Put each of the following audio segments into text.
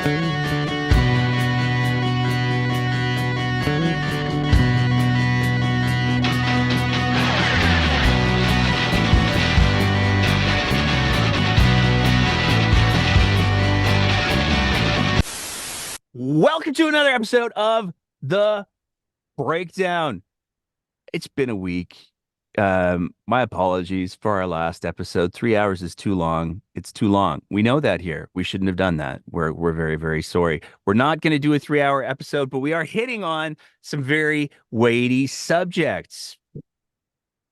Welcome to another episode of The Breakdown. It's been a week. My apologies for our last episode. 3 hours is too long. It's too long. We know that here. We shouldn't have done that. We're very, very sorry. We're not going to do a 3 hour episode, but we are hitting on some very weighty subjects.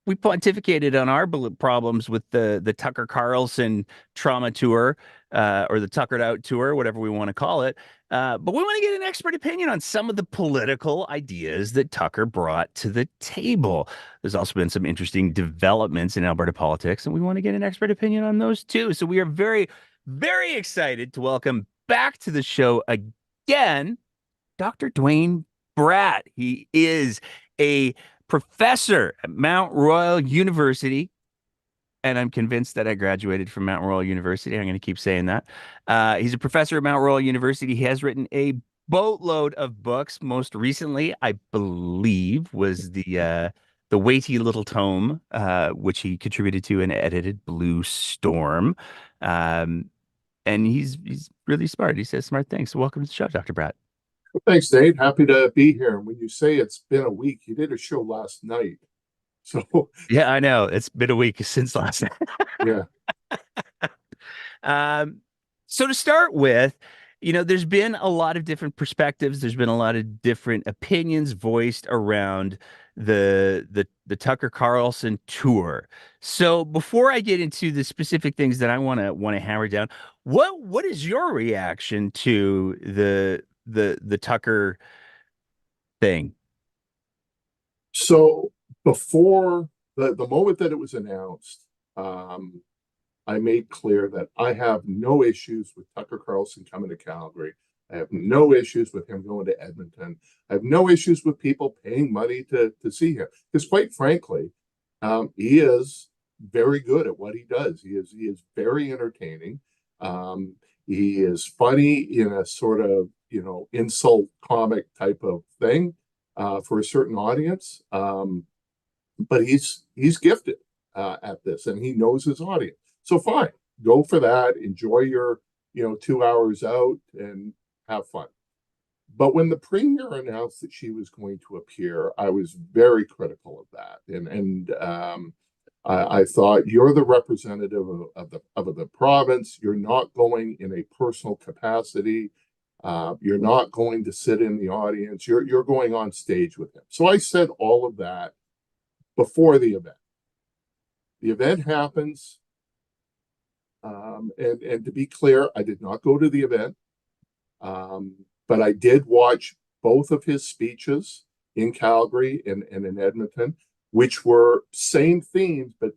We pontificated on our problems with the Tucker Carlson trauma tour, or the Tuckered Out tour, whatever we want to call it. But we want to get an expert opinion on some of the political ideas that Tucker brought to the table. There's also been some interesting developments in Alberta politics, and we want to get an expert opinion on those too. So we are very, very excited to welcome back to the show again, Dr. Duane Bratt. He is a professor at Mount Royal University, and I'm convinced that I graduated from Mount Royal University. I'm going to keep saying that. He's a professor at Mount Royal University. He has written a boatload of books. Most recently, I believe, was the weighty little tome, which he contributed to and edited, Blue Storm. And he's really smart. He says smart things. So welcome to the show, Dr. Bratt. Thanks, Nate. Happy to be here. And when you say it's been a week, you did a show last night. So Yeah, I know. It's been a week since last night. yeah. So to start with, there's been a lot of different perspectives. There's been a lot of different opinions voiced around the Tucker Carlson tour. So before I get into the specific things that I want to hammer down, what is your reaction to the Tucker thing? So before the moment that it was announced, I made clear that I have no issues with Tucker Carlson coming to Calgary. I have no issues with him going to Edmonton. I have no issues with people paying money to see him. Because quite frankly, he is very good at what he does. He is very entertaining. He is funny in a sort of, insult comic type of thing for a certain audience. But he's gifted at this, and he knows his audience. So fine, go for that. Enjoy your 2 hours out and have fun. But when the premier announced that she was going to appear, I was very critical of that, and I thought, you're the representative of the province. You're not going in a personal capacity. You're not going to sit in the audience. You're going on stage with him. So I said all of that before the event. The event happens. And to be clear, I did not go to the event, but I did watch both of his speeches in Calgary and in Edmonton, which were same themes, but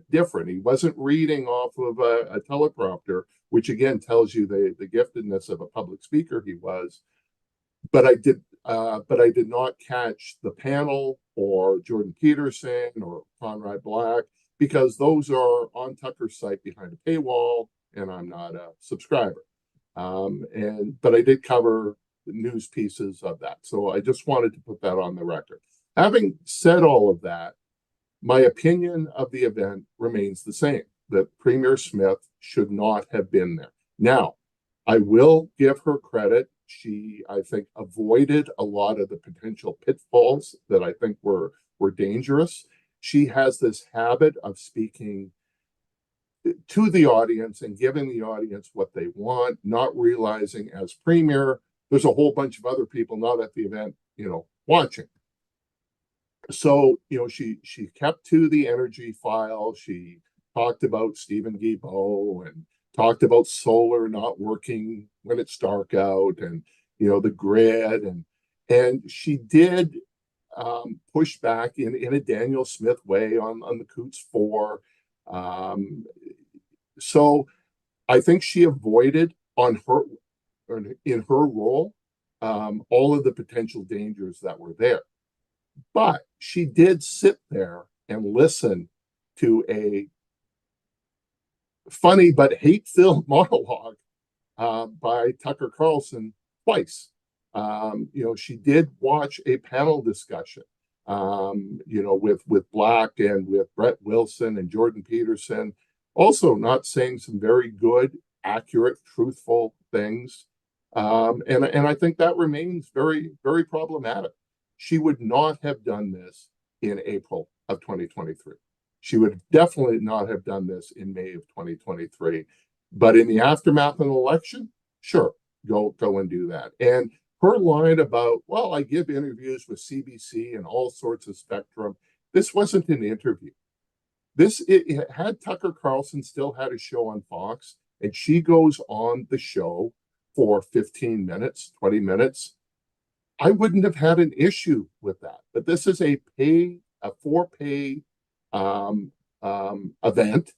different. He wasn't reading off of a teleprompter, which again tells you the giftedness of a public speaker he was. But I did not catch the panel or Jordan Peterson or Conrad Black, because those are on Tucker's site behind a paywall, and I'm not a subscriber. But I did cover the news pieces of that. So I just wanted to put that on the record. Having said all of that, my opinion of the event remains the same, that Premier Smith should not have been there. Now, I will give her credit. She, I think, avoided a lot of the potential pitfalls that I think were dangerous. She has this habit of speaking to the audience and giving the audience what they want, not realizing as premier, there's a whole bunch of other people not at the event, watching. So, she kept to the energy file. She talked about Stephen Guilbeault and talked about solar not working when it's dark out, and, the grid. And she did push back in a Danielle Smith way on the Coots 4. So I think she avoided in her role all of the potential dangers that were there. But she did sit there and listen to a funny but hate-filled monologue by Tucker Carlson twice. She did watch a panel discussion, with Black and with Brett Wilson and Jordan Peterson, also not saying some very good, accurate, truthful things. And I think that remains very, very problematic. She would not have done this in April of 2023. She would definitely not have done this in May of 2023. But in the aftermath of an election, sure, go and do that. And her line about, well, I give interviews with CBC and all sorts of spectrum. This wasn't an interview. It had Tucker Carlson still had a show on Fox, and she goes on the show for 15 minutes, 20 minutes. I wouldn't have had an issue with that. But this is a for pay event.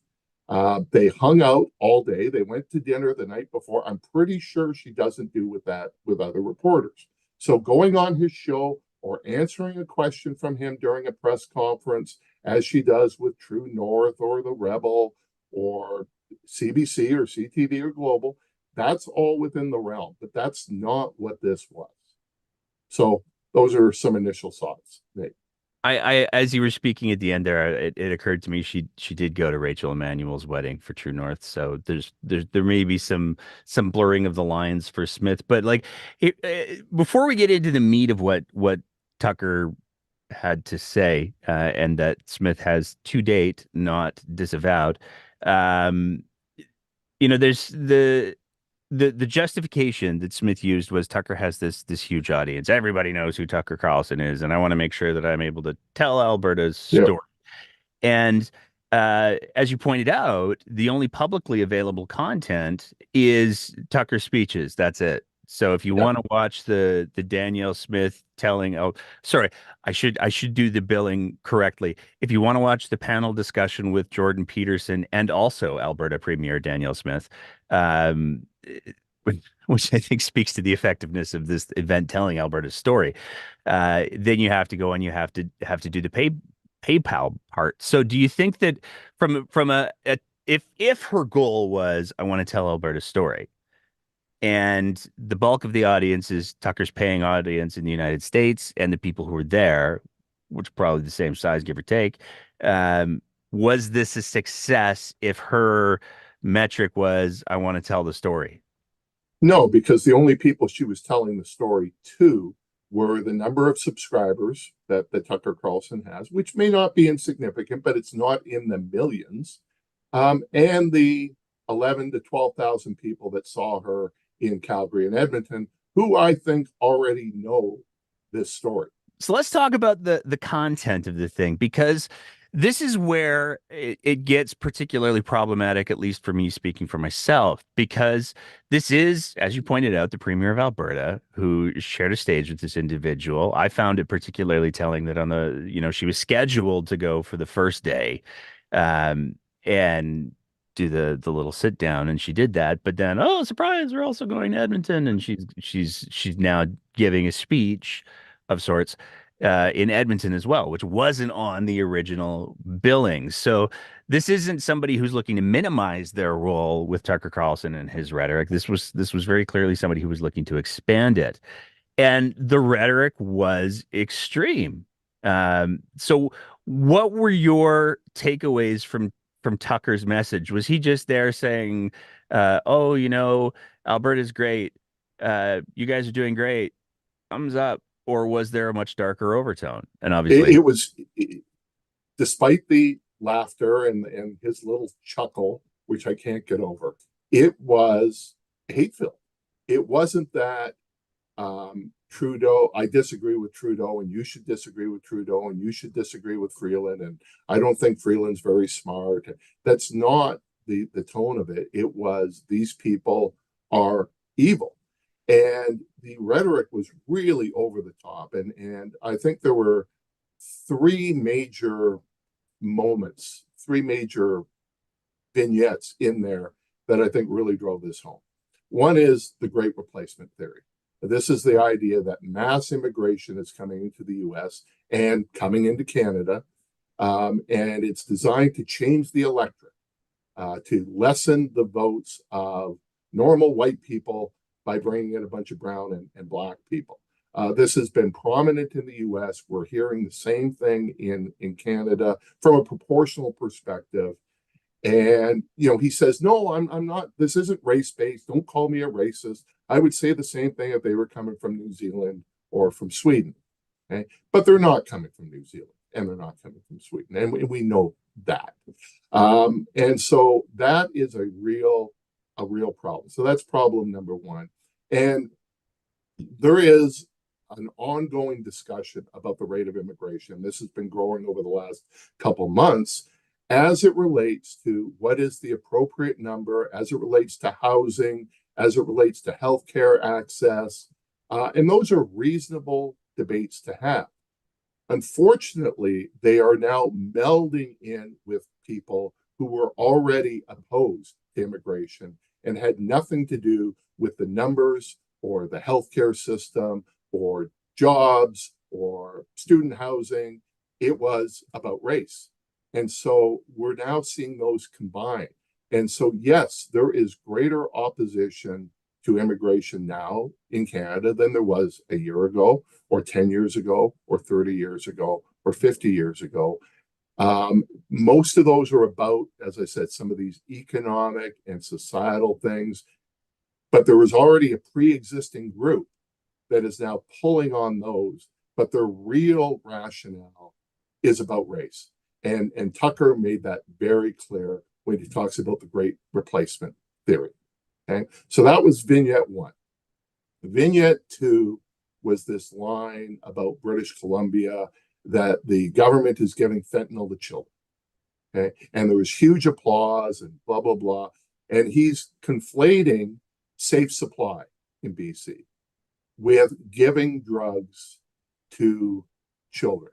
They hung out all day. They went to dinner the night before. I'm pretty sure she doesn't do with that with other reporters. So going on his show or answering a question from him during a press conference, as she does with True North or The Rebel or CBC or CTV or Global, that's all within the realm. But that's not what this was. So those are some initial thoughts, Nate. As you were speaking at the end there, it occurred to me she did go to Rachel Emmanuel's wedding for True North, so there may be some blurring of the lines for Smith, but like before we get into the meat of what Tucker had to say, and that Smith has to date not disavowed, um, there's the justification that Smith used was Tucker has this huge audience. Everybody knows who Tucker Carlson is, and I want to make sure that I'm able to tell Alberta's Yeah. story. And as you pointed out, the only publicly available content is Tucker's speeches. That's it. So if you Yeah. want to watch the Danielle Smith telling, oh, sorry, I should do the billing correctly. If you want to watch the panel discussion with Jordan Peterson and also Alberta Premier Danielle Smith, um, which I think speaks to the effectiveness of this event telling Alberta's story, then you have to go and you have to do the PayPal part. So do you think that from a if her goal was I want to tell Alberta's story and the bulk of the audience is Tucker's paying audience in the United States and the people who are there, which are probably the same size, give or take, was this a success if her metric was I want to tell the story? No, because the only people she was telling the story to were the number of subscribers that Tucker Carlson has, which may not be insignificant, but it's not in the millions, and the 11 to 12,000 people that saw her in Calgary and Edmonton, who I think already know this story. So let's talk about the content of the thing because this is where it gets particularly problematic, at least for me speaking for myself, because this is, as you pointed out, the Premier of Alberta who shared a stage with this individual. I found it particularly telling that she was scheduled to go for the first day, and do the little sit down, and she did that. But then, oh, surprise, we're also going to Edmonton, and she's now giving a speech of sorts in Edmonton as well, which wasn't on the original billing. So this isn't somebody who's looking to minimize their role with Tucker Carlson and his rhetoric. This was very clearly somebody who was looking to expand it, and the rhetoric was extreme. So what were your takeaways from Tucker's message? Was he just there saying, "Oh, Alberta's great. You guys are doing great. Thumbs up," or was there a much darker overtone? And obviously, It was, despite the laughter and his little chuckle, which I can't get over, it was hate-filled. It wasn't that Trudeau, I disagree with Trudeau, and you should disagree with Trudeau, and you should disagree with Freeland, and I don't think Freeland's very smart. That's not the tone of it. It was these people are evil. And the rhetoric was really over the top. And I think there were three major moments, three major vignettes in there that I think really drove this home. One is the great replacement theory. This is the idea that mass immigration is coming into the US and coming into Canada, and it's designed to change the electorate, to lessen the votes of normal white people by bringing in a bunch of brown and black people. This has been prominent in the US. We're hearing the same thing in Canada from a proportional perspective. And, he says, no, I'm not, this isn't race-based. Don't call me a racist. I would say the same thing if they were coming from New Zealand or from Sweden. Okay. But they're not coming from New Zealand and they're not coming from Sweden. And we know that. And so that is a real problem. So that's problem number one. And there is an ongoing discussion about the rate of immigration. This has been growing over the last couple months as it relates to what is the appropriate number, as it relates to housing, as it relates to healthcare access. And those are reasonable debates to have. Unfortunately, they are now melding in with people who were already opposed to immigration and had nothing to do with the numbers or the healthcare system or jobs or student housing. It was about race. And so we're now seeing those combine. And so, yes, there is greater opposition to immigration now in Canada than there was a year ago, or 10 years ago, or 30 years ago, or 50 years ago. Most of those are about, as I said, some of these economic and societal things. But there was already a pre-existing group that is now pulling on those, but their real rationale is about race. And Tucker made that very clear when he talks about the great replacement theory. Okay, so that was vignette one. Vignette two was this line about British Columbia that the government is giving fentanyl to children. Okay, and there was huge applause and blah, blah, blah. And he's conflating safe supply in BC with giving drugs to children.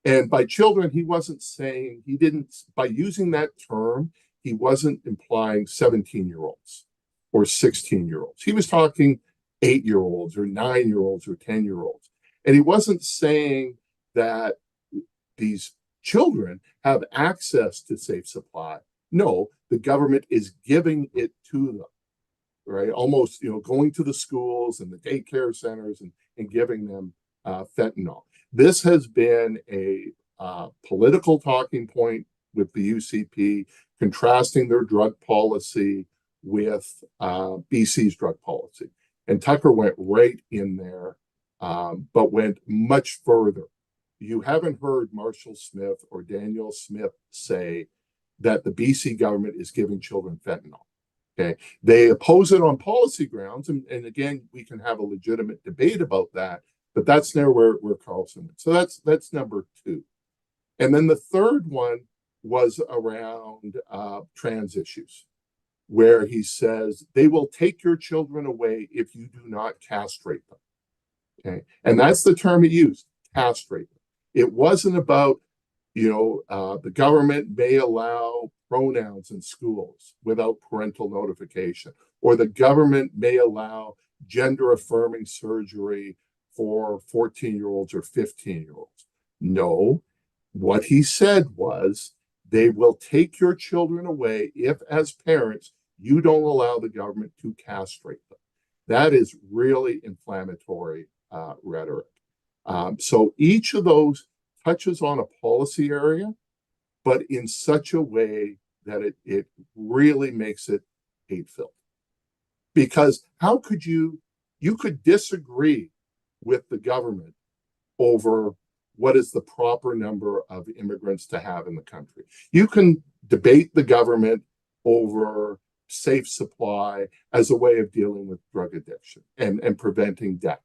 And by children, he wasn't saying, he didn't, by using that term, he wasn't implying 17-year-olds or 16-year-olds. He was talking 8-year-olds or 9-year-olds or 10-year-olds. And he wasn't saying that these children have access to safe supply. No, the government is giving it to them, right? Almost, going to the schools and the daycare centers and giving them fentanyl. This has been a political talking point with the UCP, contrasting their drug policy with BC's drug policy. And Tucker went right in there, but went much further. You haven't heard Marshall Smith or Danielle Smith say that the BC government is giving children fentanyl. Okay, they oppose it on policy grounds, and again, we can have a legitimate debate about that. But that's near where Carlson went. So that's number two. And then the third one was around trans issues, where he says they will take your children away if you do not castrate them. Okay, and that's the term he used, castrate them. It wasn't about, the government may allow pronouns in schools without parental notification, or the government may allow gender affirming surgery for 14-year-olds or 15-year-olds. No, what he said was they will take your children away if, as parents, you don't allow the government to castrate them. That is really inflammatory rhetoric. So each of those touches on a policy area, but in such a way that it really makes it hate-filled. Because how could you could disagree with the government over what is the proper number of immigrants to have in the country. You can debate the government over safe supply as a way of dealing with drug addiction and preventing death.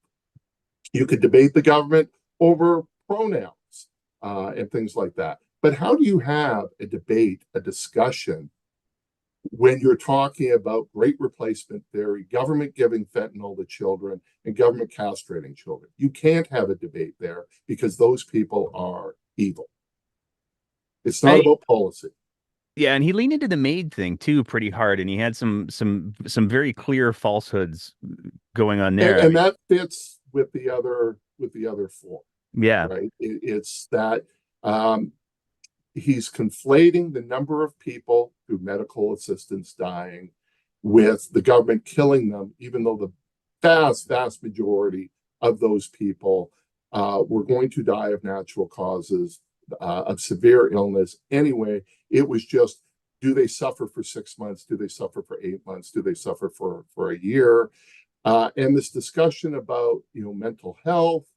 You could debate the government over pronouns and things like that. But how do you have a debate, a discussion, when you're talking about great replacement theory, government giving fentanyl to children, and government castrating children? You can't have a debate there because those people are evil. It's not about policy. Yeah, and he leaned into the MAID thing too pretty hard, and he had some very clear falsehoods going on there. And that fits with the other four. Yeah. Right. It's that he's conflating the number of people through medical assistance dying with the government killing them, even though the vast majority of those people were going to die of natural causes, of severe illness. Anyway, it was just, do they suffer for 6 months? Do they suffer for 8 months? Do they suffer for a year? And this discussion about mental health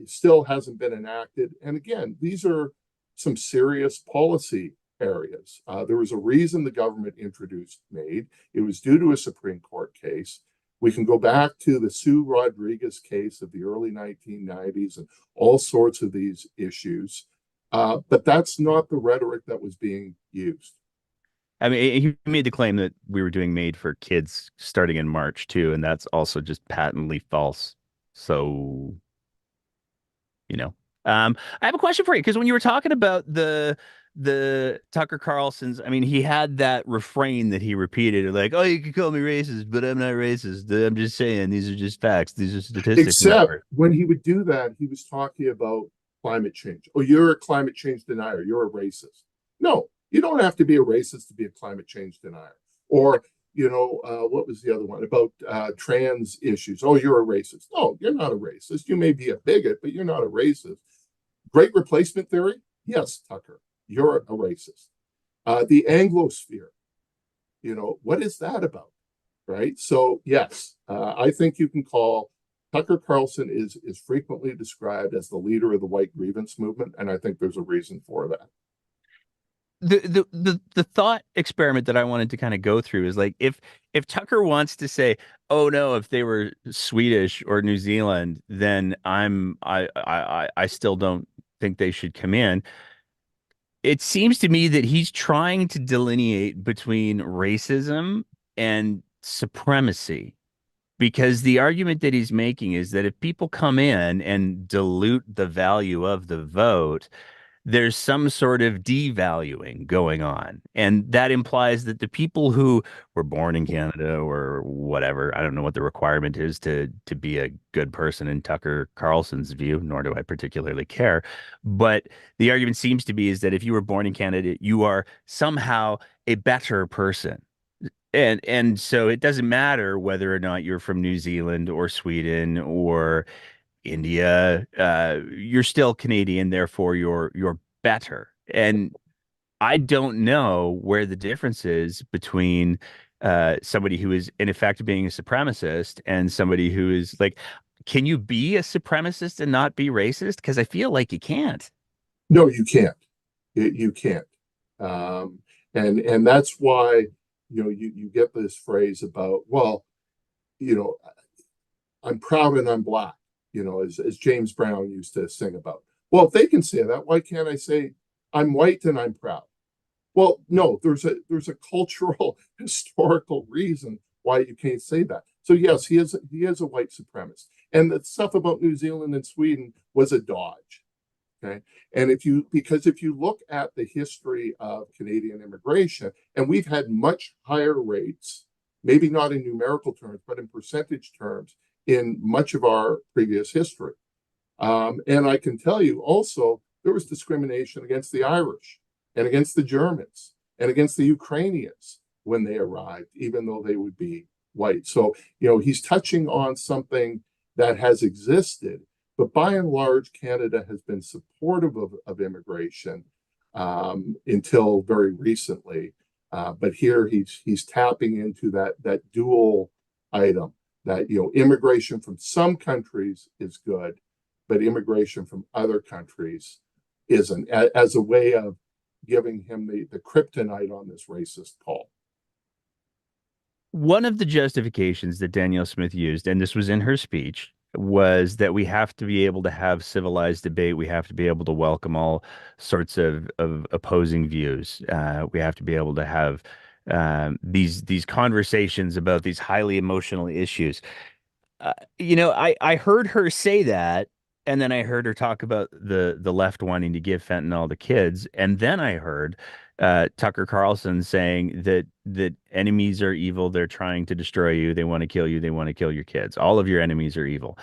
still hasn't been enacted. And again, these are some serious policy areas. There was a reason the government introduced MAID. It was due to a Supreme Court case. We can go back to the Sue Rodriguez case of the early 1990s and all sorts of these issues. But that's not the rhetoric that was being used. I mean, he made the claim that we were doing MAID for kids starting in March too, and that's also just patently false. So, you know, I have a question for you because when you were talking about the Tucker Carlson's, I mean, he had that refrain that he repeated, like, "Oh, you can call me racist, but I'm not racist. I'm just saying these are just facts. These are statistics, Except numbers." when he would do that, he was talking about climate change. Oh, you're a climate change denier. You're a racist. No, you don't have to be a racist to be a climate change denier. Or, what was the other one about trans issues? Oh, you're a racist. No, you're not a racist. You may be a bigot, but you're not a racist. Great replacement theory? Yes, Tucker, you're a racist. The Anglosphere, what is that about? Right? So, yes, I think you can call Tucker Carlson is frequently described as the leader of the white grievance movement, and I think there's a reason for that. The thought experiment that I wanted to kind of go through is like if Tucker wants to say, "Oh no, if they were Swedish or New Zealand, then I still don't think they should come in." It seems to me that he's trying to delineate between racism and supremacy. Because the argument that he's making is that if people come in and dilute the value of the vote, there's some sort of devaluing going on. And that implies that the people who were born in Canada or whatever, I don't know what the requirement is to be a good person in Tucker Carlson's view, nor do I particularly care. But the argument seems to be is that if you were born in Canada, you are somehow a better person. And so it doesn't matter whether or not you're from New Zealand or Sweden or India, you're still Canadian, therefore you're better. And I don't know where the difference is between somebody who is in effect being a supremacist and somebody who is like, can you be a supremacist and not be racist? Because I feel like you can't. No, you can't. You can't. Um, and that's why you get this phrase about, well, you know, I'm proud and I'm black, as James Brown used to sing about. Well, if they can say that, why can't I say I'm white and I'm proud? Well, no, there's a cultural historical reason why you can't say that. So yes, he is a white supremacist. And the stuff about New Zealand and Sweden was a dodge. Okay. And if you look at the history of Canadian immigration, and we've had much higher rates, maybe not in numerical terms, but in percentage terms, in much of our previous history. And I can tell you also, there was discrimination against the Irish and against the Germans and against the Ukrainians when they arrived, even though they would be white. So, he's touching on something that has existed, but by and large, Canada has been supportive of immigration until very recently. But here he's tapping into that dual item that immigration from some countries is good, but immigration from other countries isn't, as a way of giving him the kryptonite on this racist call. One of the justifications that Danielle Smith used, and this was in her speech, was that we have to be able to have civilized debate. We have to be able to welcome all sorts of opposing views. We have to be able to have these conversations about these highly emotional issues. I heard her say that, and then I heard her talk about the left wanting to give fentanyl to kids, and then I heard Tucker Carlson saying that enemies are evil. They're trying to destroy you. They want to kill you. They want to kill your kids. All of your enemies are evil.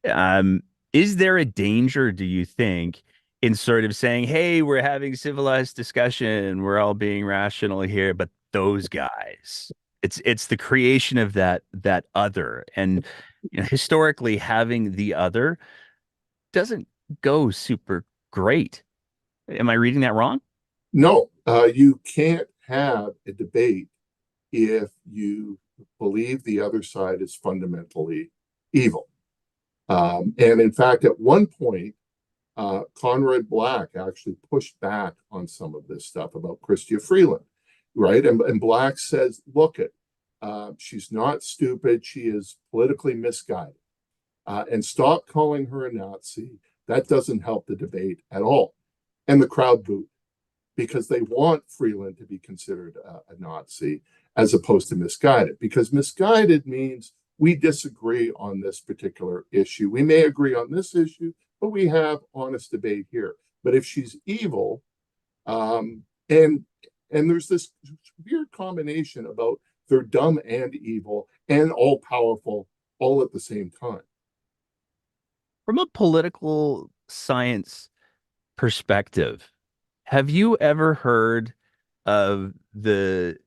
Um, is there a danger, do you think, in sort of saying, "Hey, we're having civilized discussion. We're all being rational here, but those guys." It's the creation of that other, and historically having the other doesn't go super great. Am I reading that wrong? No, you can't have a debate if you believe the other side is fundamentally evil. And in fact, at one point, Conrad Black actually pushed back on some of this stuff about Chrystia Freeland, right? And Black says, look, she's not stupid. She is politically misguided. And stop calling her a Nazi. That doesn't help the debate at all. And the crowd booed because they want Freeland to be considered a Nazi as opposed to misguided, because misguided means we disagree on this particular issue. We may agree on this issue, but we have honest debate here. But if she's evil, and there's this weird combination about they're dumb and evil and all powerful all at the same time. From a political science perspective, have you ever heard of the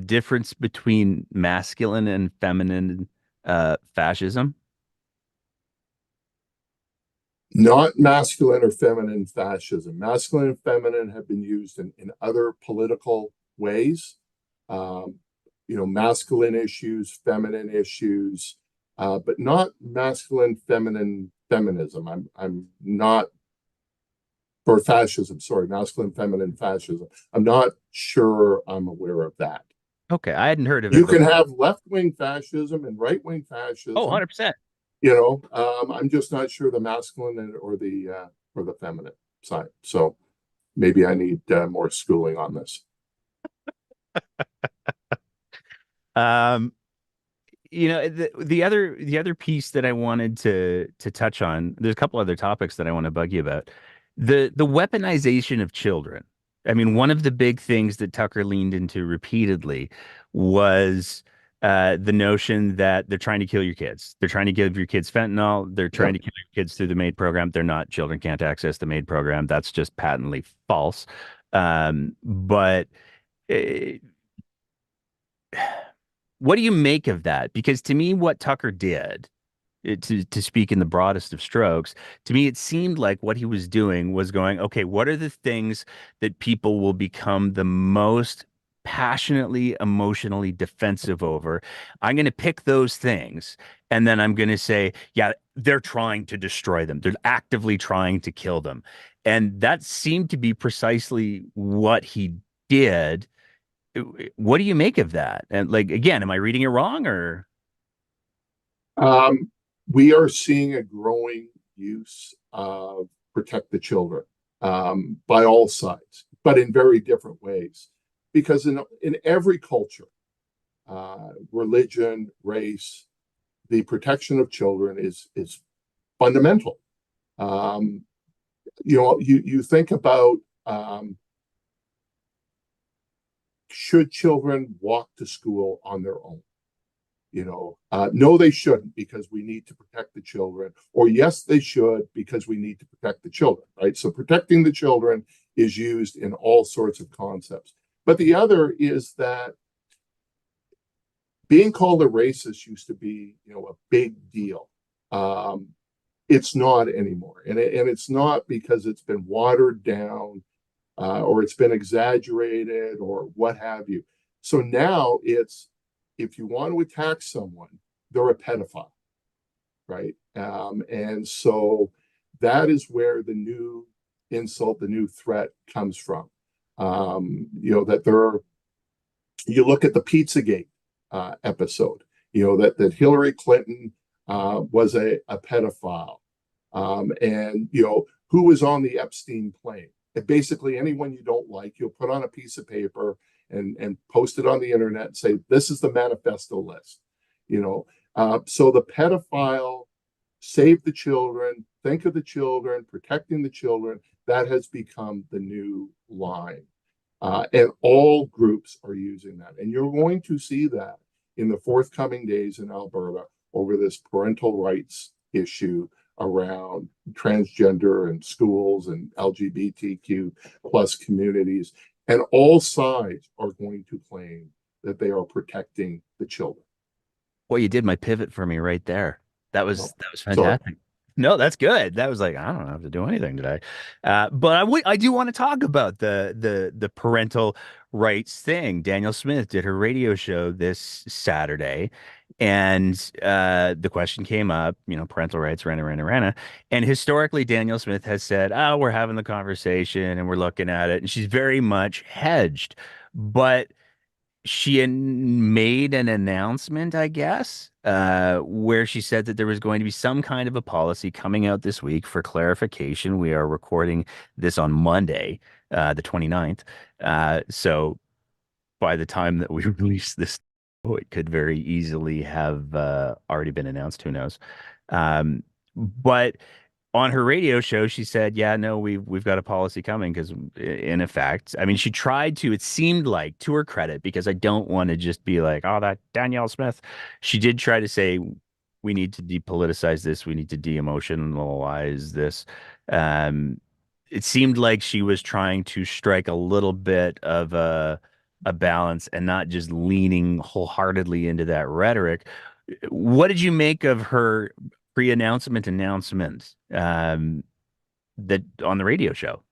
difference between masculine and feminine fascism? Not masculine or feminine fascism. Masculine and feminine have been used in other political ways. Masculine issues, feminine issues, but not masculine, feminine feminism. I'm not, or fascism, sorry, masculine, feminine fascism. I'm not sure I'm aware of that. Okay, I hadn't heard of You it can before. have left-wing fascism and right-wing Oh, fascism. 100%. I'm just not sure the masculine or the feminine side. So maybe I need more schooling on this. Um, the other piece that I wanted to touch on, there's a couple other topics that I want to bug you about. The weaponization of children. I mean, one of the big things that Tucker leaned into repeatedly was the notion that they're trying to kill your kids. They're trying to give your kids fentanyl. They're trying Yep. to kill your kids through the MAID program. They're not. Children can't access the MAID program. That's just patently false. But uh, what do you make of that? Because to me, what Tucker did, to speak in the broadest of strokes, to me, it seemed like what he was doing was going, okay, what are the things that people will become the most passionately, emotionally defensive over? I'm going to pick those things, and then I'm going to say, yeah, they're trying to destroy them. They're actively trying to kill them. And that seemed to be precisely what he did. What do you make of that? And like, again, am I reading it wrong or? We are seeing a growing use of protect the children by all sides, but in very different ways. Because in every culture, religion, race, the protection of children is fundamental. You think about should children walk to school on their own? No, they shouldn't because we need to protect the children. Or yes, they should because we need to protect the children, right? So protecting the children is used in all sorts of concepts. But the other is that being called a racist used to be, a big deal. It's not anymore, and it's not because it's been watered down or it's been exaggerated or what have you. So now it's if you want to attack someone, they're a pedophile, right? And so that is where the new insult, the new threat comes from. That there are, you look at the Pizzagate episode, that Hillary Clinton was a pedophile. And, who was on the Epstein plane? And basically, anyone you don't like, you'll put on a piece of paper and post it on the internet and say, this is the manifesto list. So the pedophile, save the children, think of the children, protecting the children, that has become the new line. And all groups are using that. And you're going to see that in the forthcoming days in Alberta over this parental rights issue around transgender and schools and LGBTQ plus communities. And all sides are going to claim that they are protecting the children. Well, you did my pivot for me right there. Oh, That was sorry. fantastic. No, that's good. That was like, I don't have to do anything today. But I do want to talk about the parental rights thing. Danielle Smith did her radio show this Saturday, and the question came up, parental rights, rana. And historically, Danielle Smith has said, "Oh, we're having the conversation and we're looking at it," and she's very much hedged, but she made an announcement, I guess, where she said that there was going to be some kind of a policy coming out this week for clarification. We are recording this on Monday, the 29th. So by the time that we release this, it could very easily have already been announced. Who knows? But on her radio show, she said, "Yeah, no, we've got a policy coming." Because in effect, I mean, she tried to. It seemed like, to her credit, because I don't want to just be like, "Oh, that Danielle Smith." She did try to say, "We need to depoliticize this. We need to de-emotionalize this." Um, it seemed like she was trying to strike a little bit of a balance and not just leaning wholeheartedly into that rhetoric. What did you make of her announcement that on the radio show?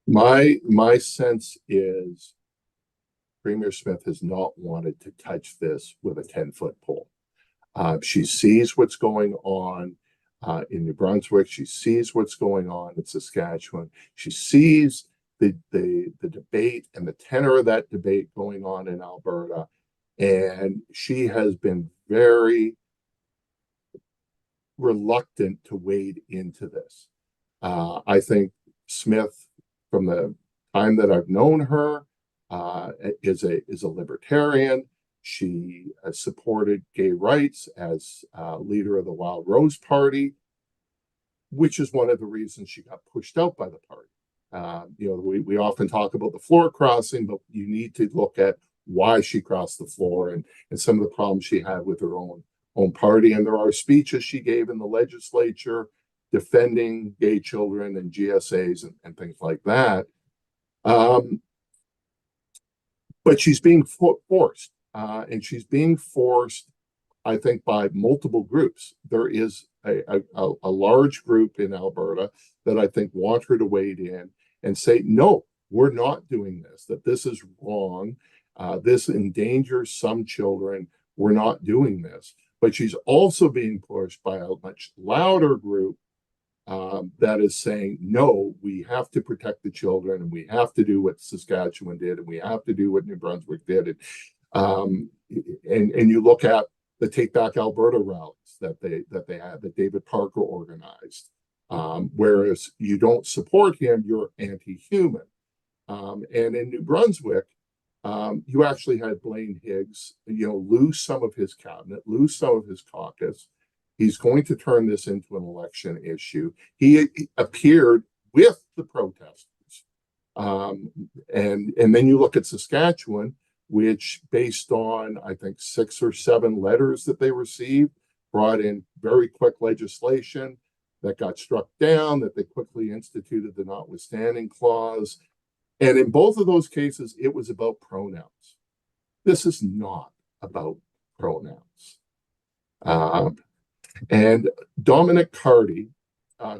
My sense is Premier Smith has not wanted to touch this with a 10-foot pole. She sees what's going on in New Brunswick. She sees what's going on in Saskatchewan. She sees the debate and the tenor of that debate going on in Alberta. And she has been very reluctant to wade into this. I think Smith, from the time that I've known her, is a libertarian. She supported gay rights as leader of the Wild Rose Party, which is one of the reasons she got pushed out by the party. We often talk about the floor crossing, but you need to look at why she crossed the floor and some of the problems she had with her own party. And there are speeches she gave in the legislature defending gay children and GSAs and things like that. But she's being forced, and she's being forced, I think, by multiple groups. There is a large group in Alberta that I think want her to wade in and say, no, we're not doing this, that this is wrong. This endangers some children. We're not doing this. But she's also being pushed by a much louder group that is saying, no, we have to protect the children, and we have to do what Saskatchewan did, and we have to do what New Brunswick did. And you look at the Take Back Alberta rallies that they had, that David Parker organized. Whereas you don't support him, you're anti-human. And in New Brunswick, you actually had Blaine Higgs, lose some of his cabinet, lose some of his caucus. He's going to turn this into an election issue. He appeared with the protesters. And then you look at Saskatchewan, which, based on, I think, 6 or 7 letters that they received, brought in very quick legislation that got struck down, that they quickly instituted the notwithstanding clause. And in both of those cases, it was about pronouns. This is not about pronouns. And Dominic Carty,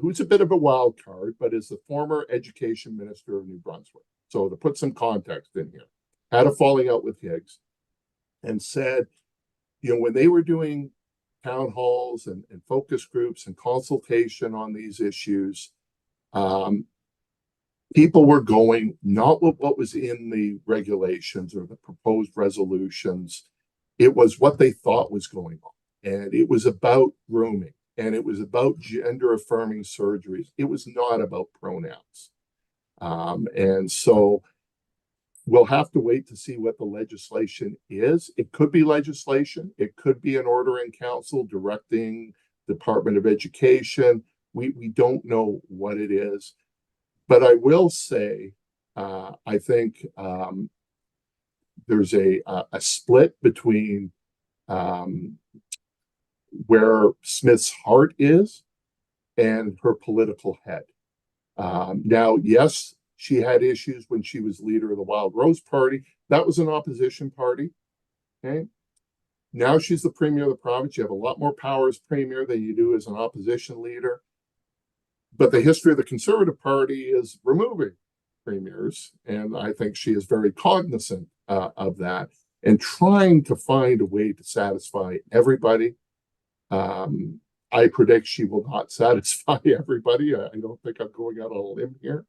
who's a bit of a wild card, but is the former education minister of New Brunswick. So to put some context in here, had a falling out with Higgs and said, when they were doing town halls and focus groups and consultation on these issues, people were going not with what was in the regulations or the proposed resolutions. It was what they thought was going on. And it was about grooming, and it was about gender affirming surgeries. It was not about pronouns. And so we'll have to wait to see what the legislation is. It could be legislation. It could be an order in council directing Department of Education. We don't know what it is. But I will say, I think there's a split between where Smith's heart is and her political head. Now, yes, she had issues when she was leader of the Wild Rose Party. That was an opposition party. Okay. Now she's the premier of the province. You have a lot more power as premier than you do as an opposition leader. But the history of the Conservative Party is removing premiers, and I think she is very cognizant of that and trying to find a way to satisfy everybody. I predict she will not satisfy everybody. I don't think I'm going out on a limb here.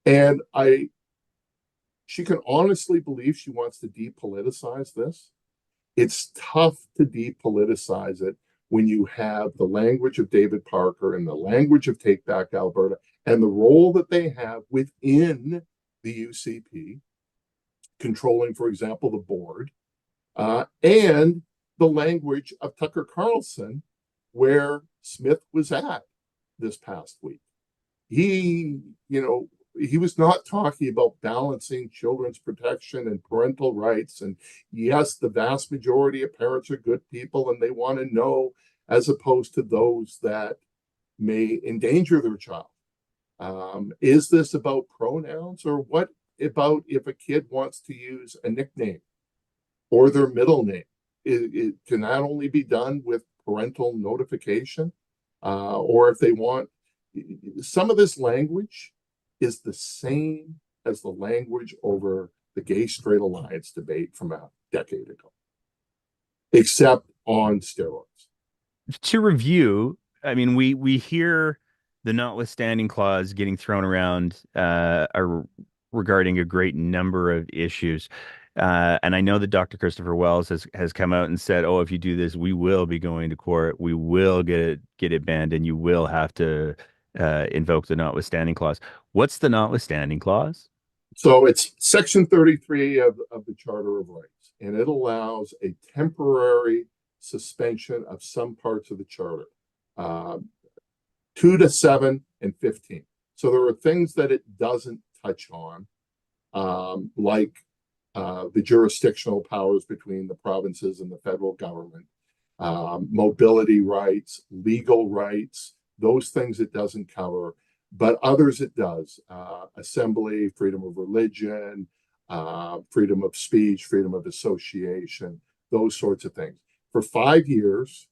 And she can honestly believe she wants to depoliticize this. It's tough to depoliticize it when you have the language of David Parker and the language of Take Back Alberta and the role that they have within the UCP, controlling, for example, the board, and the language of Tucker Carlson, where Smith was at this past week. He was not talking about balancing children's protection and parental rights. And yes, the vast majority of parents are good people and they want to know, as opposed to those that may endanger their child. Is this about pronouns, or what about if a kid wants to use a nickname or their middle name? It can that only be done with parental notification? Or if they want, some of this language is the same as the language over the gay-straight alliance debate from a decade ago, except on steroids. To review, I mean, we hear the notwithstanding clause getting thrown around regarding a great number of issues. And I know that Dr. Christopher Wells has come out and said, "Oh, if you do this, we will be going to court. We will get it banned, and you will have to invoke the notwithstanding clause." What's the notwithstanding clause? So it's Section 33 of the Charter of Rights, and it allows a temporary suspension of some parts of the Charter, 2 to 7 and 15. So there are things that it doesn't touch on, like the jurisdictional powers between the provinces and the federal government, mobility rights, legal rights, those things it doesn't cover, but others it does. Assembly, freedom of religion, freedom of speech, freedom of association, those sorts of things. For 5 years,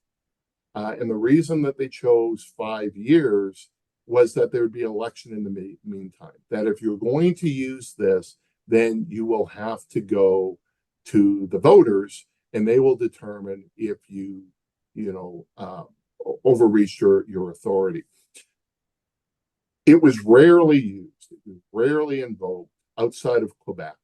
and the reason that they chose 5 years was that there would be an election in the meantime. That if you're going to use this, then you will have to go to the voters, and they will determine if you overreached your authority. It was rarely used. It was rarely invoked outside of Quebec,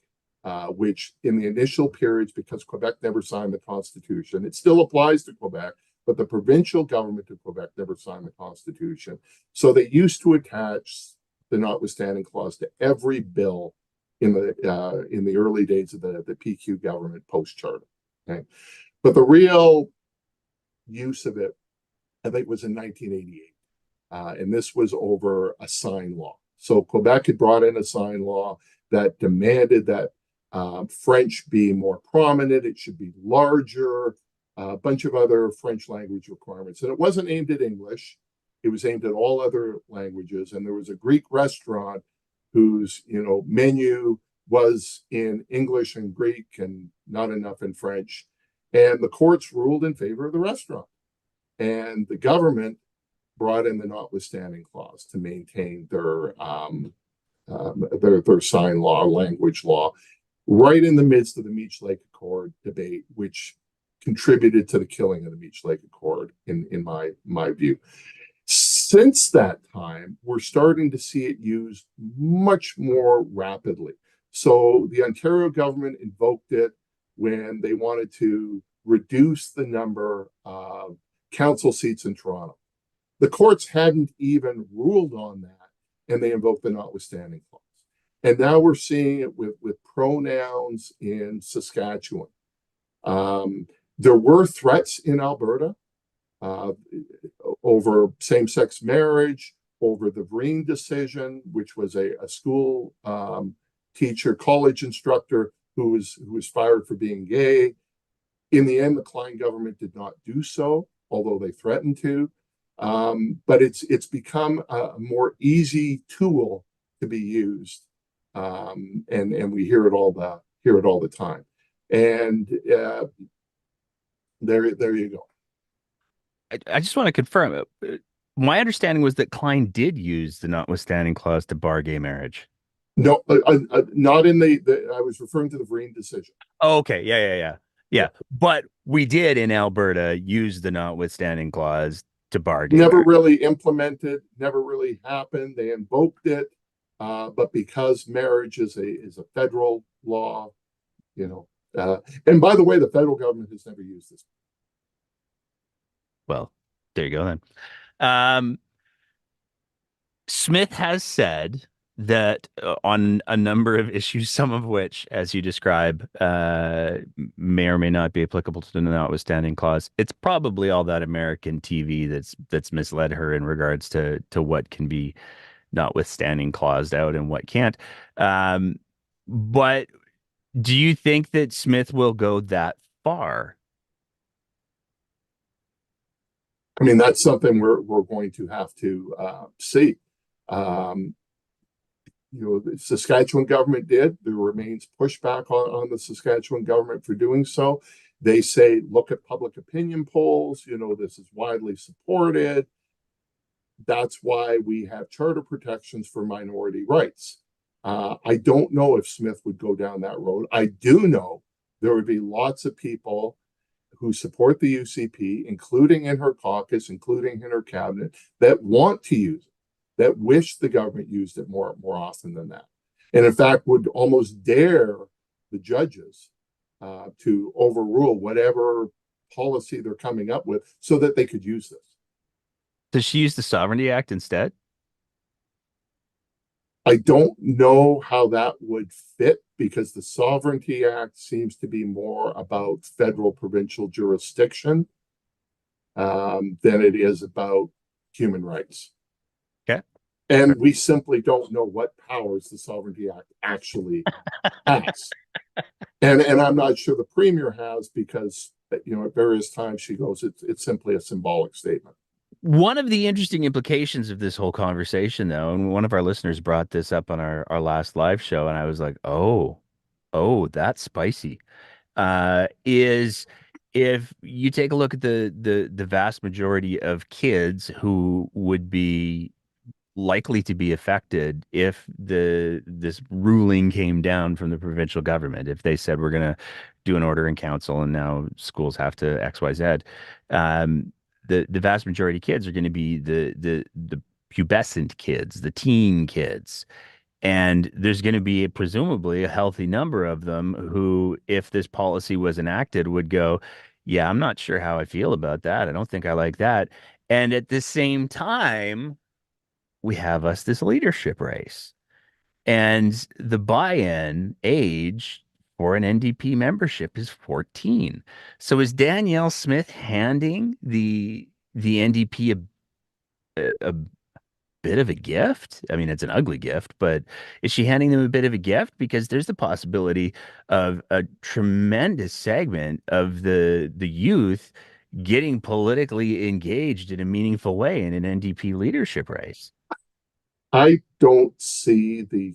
which in the initial periods, because Quebec never signed the Constitution, it still applies to Quebec, but the provincial government of Quebec never signed the Constitution. So they used to attach the notwithstanding clause to every bill in the early days of the PQ government post-charter. Okay? But the real use of it, I think, was in 1988. And this was over a sign law. So Quebec had brought in a sign law that demanded that French be more prominent, it should be larger, a bunch of other French language requirements. And it wasn't aimed at English, it was aimed at all other languages. And there was a Greek restaurant whose menu was in English and Greek and not enough in French. And the courts ruled in favor of the restaurant. And the government brought in the notwithstanding clause to maintain their sign law, language law, right in the midst of the Meech Lake Accord debate, which contributed to the killing of the Meech Lake Accord, in my view. Since that time, we're starting to see it used much more rapidly. So the Ontario government invoked it when they wanted to reduce the number of council seats in Toronto. The courts hadn't even ruled on that, and they invoked the notwithstanding clause. And now we're seeing it with pronouns in Saskatchewan. There were threats in Alberta over same-sex marriage, over the Vreen decision, which was a school teacher, college instructor who was fired for being gay. In the end, the Klein government did not do so, although they threatened to. But it's become a more easy tool to be used, and we hear it all the time. And There you go. I just want to confirm. My understanding was that Klein did use the notwithstanding clause to bar gay marriage. No, not in I was referring to the Vereen decision. Oh, okay. Yeah. Yeah. Yeah. But we did in Alberta use the notwithstanding clause to bar gay Never marriage. really implemented, never really happened. They invoked it, but because marriage is a federal law, you know. And by the way, the federal government has never used this. Well, there you go then. Um, Smith has said that on a number of issues, some of which, as you describe, may or may not be applicable to the notwithstanding clause. It's probably all that American TV that's misled her in regards to what can be notwithstanding claused out and what can't. Um, but do you think that Smith will go that far? I mean, that's something we're going to have to see. Um, the Saskatchewan government did. There remains pushback on the Saskatchewan government for doing so. They say, look at public opinion polls. This is widely supported. That's why we have charter protections for minority rights. I don't know if Smith would go down that road. I do know there would be lots of people who support the UCP, including in her caucus, including in her cabinet, that want to use it, that wish the government used it more often than that. And in fact, would almost dare the judges to overrule whatever policy they're coming up with so that they could use this. Does she use the Sovereignty Act instead? I don't know how that would fit because the Sovereignty Act seems to be more about federal provincial jurisdiction than it is about human rights. Okay. And we simply don't know what powers the Sovereignty Act actually has. And I'm not sure the Premier has because, at various times she goes, it's simply a symbolic statement. One of the interesting implications of this whole conversation, though, and one of our listeners brought this up on our last live show, and I was like, oh, that's spicy. Is if you take a look at the vast majority of kids who would be likely to be affected if this ruling came down from the provincial government, if they said we're going to do an order in council and now schools have to XYZ, the vast majority of kids are going to be the pubescent kids, the teen kids. And there's going to be presumably a healthy number of them who, if this policy was enacted, would go, yeah, I'm not sure how I feel about that. I don't think I like that. And at the same time, we have us this leadership race. And the buy-in age for an NDP membership is 14. So is Danielle Smith handing the NDP a bit of a gift? I mean, it's an ugly gift, but is she handing them a bit of a gift? Because there's the possibility of a tremendous segment of the youth getting politically engaged in a meaningful way in an NDP leadership race. I don't see the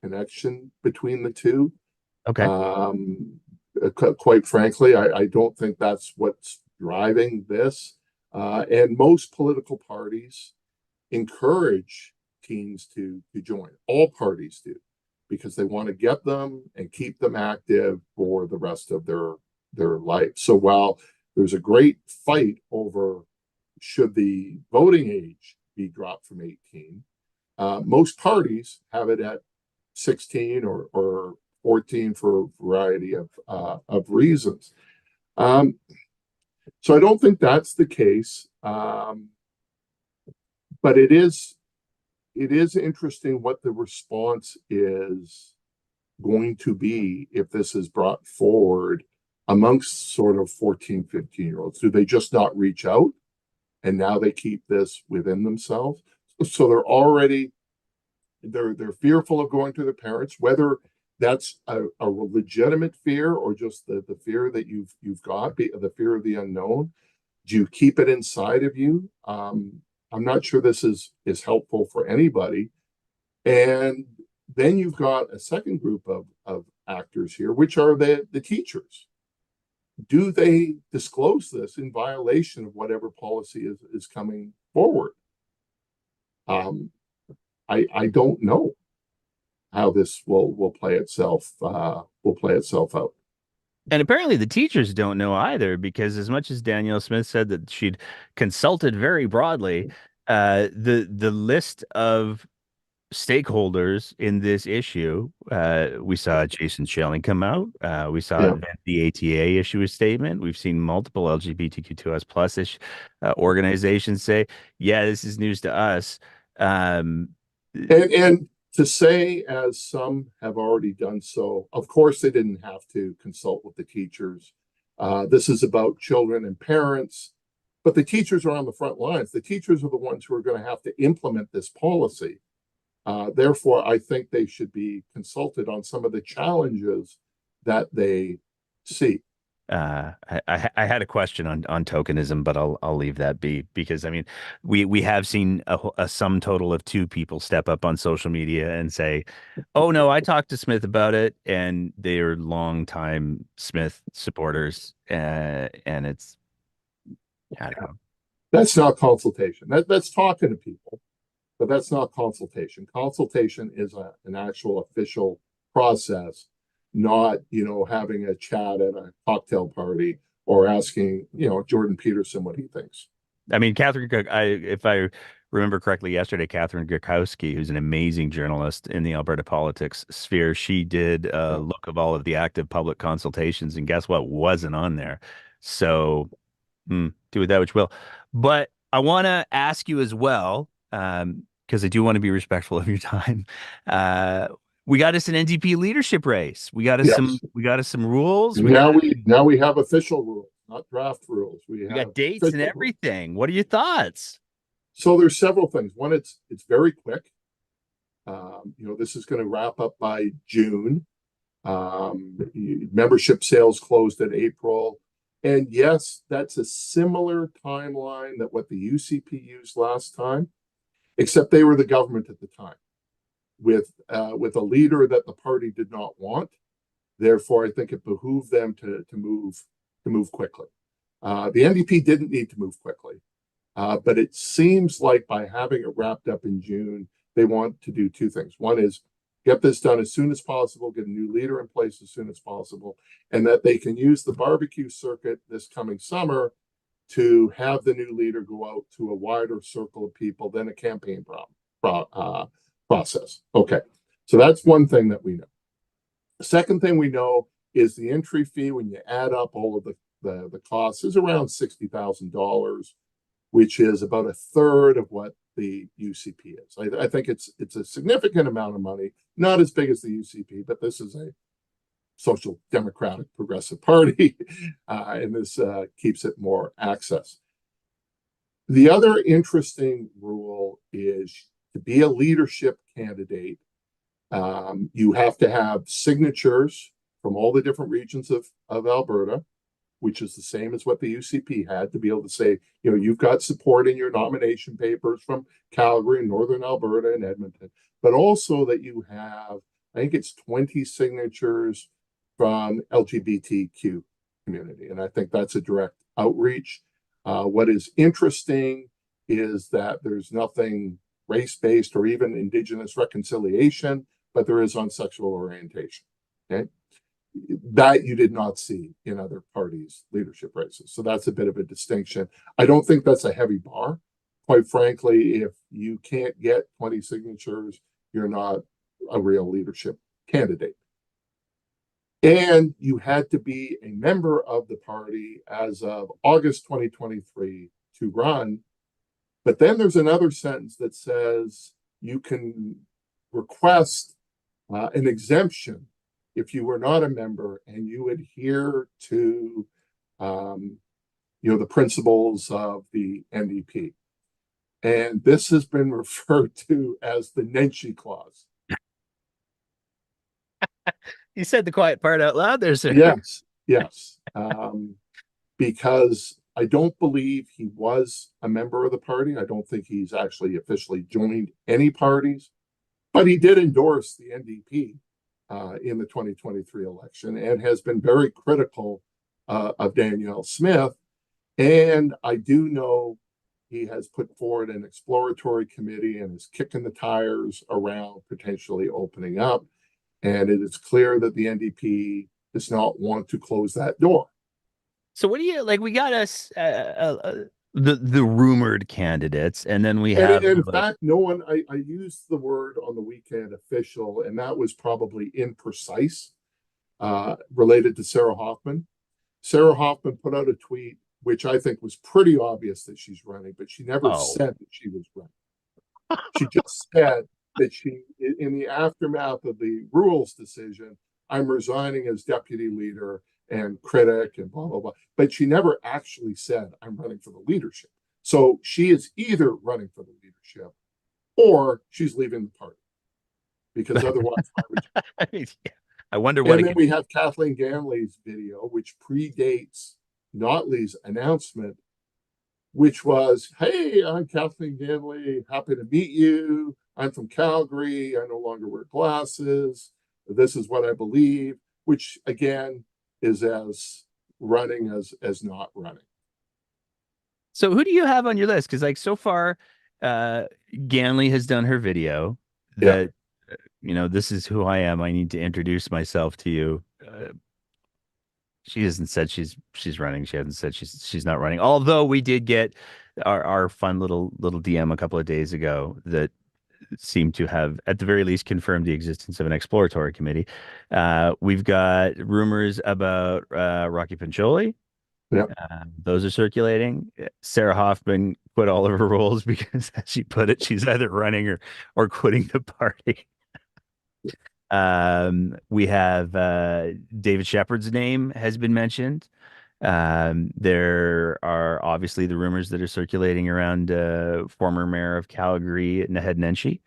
connection between the two. Okay. Um, quite frankly, I don't think that's what's driving this. And most political parties encourage teens to join. All parties do, because they want to get them and keep them active for the rest of their life. So while there's a great fight over should the voting age be dropped from 18, most parties have it at 16 or 14 for a variety of reasons. So I don't think that's the case. But it is interesting what the response is going to be if this is brought forward amongst sort of 14, 15-year-olds. Do they just not reach out and now they keep this within themselves? So they're fearful of going to their parents, whether that's a legitimate fear or just the fear that you've got, the fear of the unknown. Do you keep it inside of you? I'm not sure this is helpful for anybody. And then you've got a second group of actors here, which are the teachers. do they disclose this in violation of whatever policy is coming forward? I don't know how this will play itself out. And apparently the teachers don't know either, because as much as Danielle Smith said that she'd consulted very broadly, the list of stakeholders in this issue, we saw Jason Schelling come out. We saw Yeah. the ATA issue a statement. We've seen multiple LGBTQ2S plus organizations say, yeah, this is news to us. Um, And to say, as some have already done so, of course they didn't have to consult with the teachers. This is about children and parents, but the teachers are on the front lines. The teachers are the ones who are going to have to implement this policy. Therefore, I think they should be consulted on some of the challenges that they see. I had a question on tokenism, but I'll leave that be, because I mean we have seen a sum total of two people step up on social media and say, "Oh no, I talked to Smith about it," and they are longtime Smith supporters, and it's, I don't know. That's not consultation. That's talking to people, but that's not consultation. Consultation is an actual official process, not, having a chat at a cocktail party or asking, Jordan Peterson what he thinks. I mean, if I remember correctly, yesterday, Catherine Gurkowski, who's an amazing journalist in the Alberta politics sphere, she did a Yeah. look of all of the active public consultations, and guess what wasn't on there? So do with that which will. But I want to ask you as well, because I do want to be respectful of your time. Uh, we got us an NDP leadership race. Yes. We got us some rules. Now we have official rules, not draft rules. We We have got dates and official rules. everything. What are your thoughts? So there's several things. One, it's very quick. This is going to wrap up by June. Membership sales closed in April. And yes, that's a similar timeline that what the UCP used last time, except they were the government at the time with a leader that the party did not want. Therefore, I think it behooved them to move quickly. The NDP didn't need to move quickly, but it seems like by having it wrapped up in June, they want to do two things. One is get this done as soon as possible, get a new leader in place as soon as possible, and that they can use the barbecue circuit this coming summer to have the new leader go out to a wider circle of people than a campaign process. Okay, so that's one thing that we know. The second thing we know is the entry fee, when you add up all of the costs, is around $60,000, which is about a third of what the UCP is. I think it's a significant amount of money, not as big as the UCP, but this is a social democratic progressive party, and this keeps it more access. The other interesting rule is to be a leadership candidate, you have to have signatures from all the different regions of Alberta, which is the same as what the UCP had, to be able to say, you've got support in your nomination papers from Calgary, Northern Alberta, and Edmonton, but also that you have, I think it's 20 signatures from LGBTQ community. And I think that's a direct outreach. What is interesting is that there's nothing race-based or even Indigenous reconciliation, but there is on sexual orientation. Okay. That you did not see in other parties' leadership races. So that's a bit of a distinction. I don't think that's a heavy bar. Quite frankly, if you can't get 20 signatures, you're not a real leadership candidate. And you had to be a member of the party as of August 2023 to run. But then there's another sentence that says you can request an exemption if you were not a member and you adhere to the principles of the NDP. And this has been referred to as the Nenshi Clause. You said the quiet part out loud there, sir. Yes. Because I don't believe he was a member of the party. I don't think he's actually officially joined any parties, but he did endorse the NDP in the 2023 election and has been very critical of Danielle Smith. And I do know he has put forward an exploratory committee and is kicking the tires around potentially opening up. And it is clear that the NDP does not want to close that door. So what do you like? We got us the rumored candidates, and then we And have in like, fact, no one, I used the word on the weekend official, and that was probably imprecise, related to Sarah Hoffman. Sarah Hoffman put out a tweet, which I think was pretty obvious that she's running, but she never oh, said that she was running. She just said that she, in the aftermath of the rules decision, I'm resigning as deputy leader and critic and blah, blah, blah. But she never actually said, I'm running for the leadership. So she is either running for the leadership or she's leaving the party because otherwise, why would you? I mean, yeah. I wonder what And it then could we be. have Kathleen Ganley's video, which predates Notley's announcement, which was, hey, I'm Kathleen Ganley, happy to meet you. I'm from Calgary. I no longer wear glasses. This is what I believe, which again is as running as not running. So who do you have on your list? Because like so far, uh, Ganley has done her video Yeah. that this is who I am. I need to introduce myself to you. She hasn't said she's running. She hasn't said she's not running. Although we did get our fun little DM a couple of days ago that seemed to have, at the very least, confirmed the existence of an exploratory committee. We've got rumors about Rocky Pancioli. Yeah. Those are circulating. Sarah Hoffman quit all of her roles because, as she put it, she's either running or quitting the party. We have David Shepard's name has been mentioned. There are obviously the rumors that are circulating around former mayor of Calgary, Naheed Nenshi.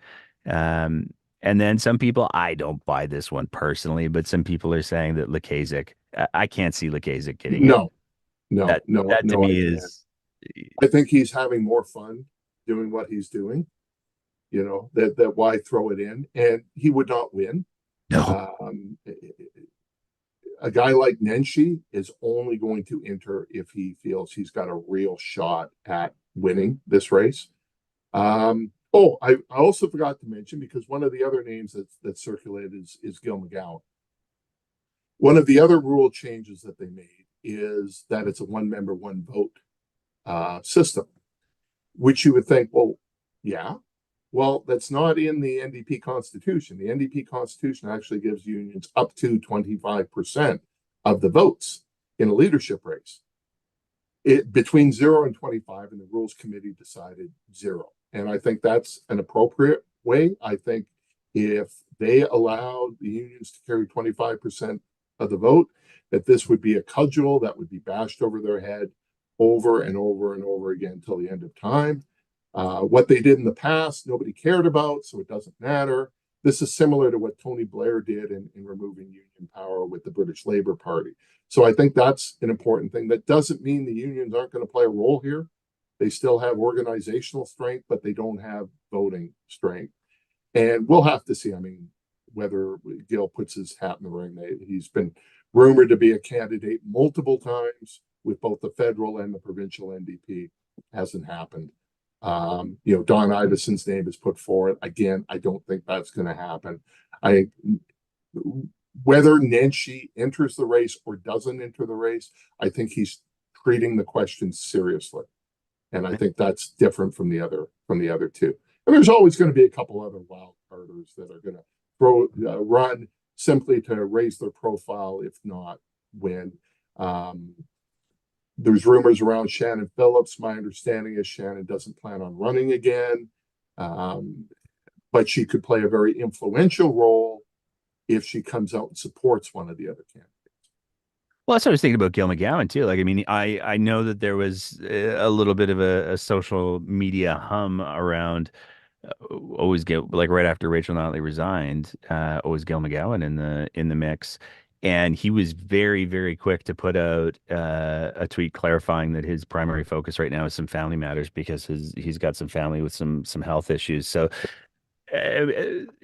Um, and then some people, I don't buy this one personally, but some people are saying that Lukaszuk, I can't see Lukaszuk getting in. No, no, That no, that to no, I me can't. is I think he's having more fun doing what he's doing. That why throw it in? And he would not win. no. Um, a guy like Nenshi is only going to enter if he feels he's got a real shot at winning this race. I also forgot to mention, because one of the other names that circulated is Gil McGowan. One of the other rule changes that they made is that it's a one member, one vote system, which you would think, well, yeah. Well, that's not in the NDP constitution. The NDP constitution actually gives unions up to 25% of the votes in a leadership race. Between 0 and 25, and the rules committee decided 0. And I think that's an appropriate way. I think if they allowed the unions to carry 25% of the vote, that this would be a cudgel that would be bashed over their head over and over and over again until the end of time. What they did in the past, nobody cared about, so it doesn't matter. This is similar to what Tony Blair did in removing union power with the British Labour Party. So I think that's an important thing. That doesn't mean the unions aren't going to play a role here. They still have organizational strength, but they don't have voting strength. And we'll have to see. I mean, whether Gil puts his hat in the ring. He's been rumored to be a candidate multiple times with both the federal and the provincial NDP. Hasn't happened. Don Ivison's name is put forward. Again, I don't think that's going to happen. I Whether Nenshi enters the race or doesn't enter the race, I think he's treating the question seriously, and I think that's different from the other two. And there's always going to be a couple other wild carders that are going to run simply to raise their profile, if not win. There's rumors around Shannon Phillips. My understanding is Shannon doesn't plan on running again, but she could play a very influential role if she comes out and supports one of the other candidates. Well, that's what I was thinking about Gil McGowan too. Like, I mean, I know that there was a little bit of a social media hum around always Gil, like right after Rachel Notley resigned, always Gil McGowan in the mix, and he was very very quick to put out a tweet clarifying that his primary focus right now is some family matters because he's got some family with some health issues. So